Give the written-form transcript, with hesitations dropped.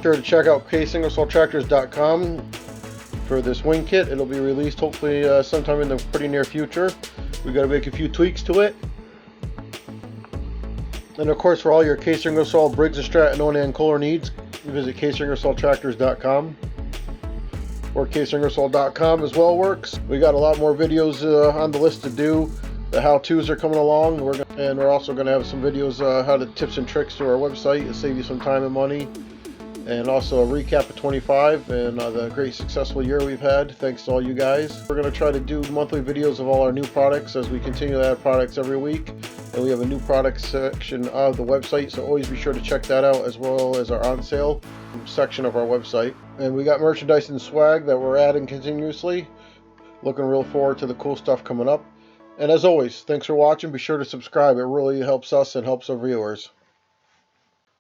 sure to check out CaseIngersollTractors.com for this wing kit. It'll be released hopefully sometime in the pretty near future. We got to make a few tweaks to it. And of course, for all your Case Ingersoll, Briggs, and Stratton, Onan, Kohler needs, visit CaseIngersollTractors.com. Or CaseIngersoll.com as well works. We got a lot more videos on the list to do. The how-tos are coming along, and we're also going to have some videos how to tips and tricks to our website to save you some time and money, and also a recap of 25 and the great successful year we've had thanks to all you guys. We're going to try to do monthly videos of all our new products as we continue to add products every week, and we have a new product section of the website, so always be sure to check that out, as well as our on sale section of our website. And we got merchandise and swag that we're adding continuously. Looking real forward to the cool stuff coming up. And as always, thanks for watching. Be sure to subscribe. It really helps us and helps our viewers.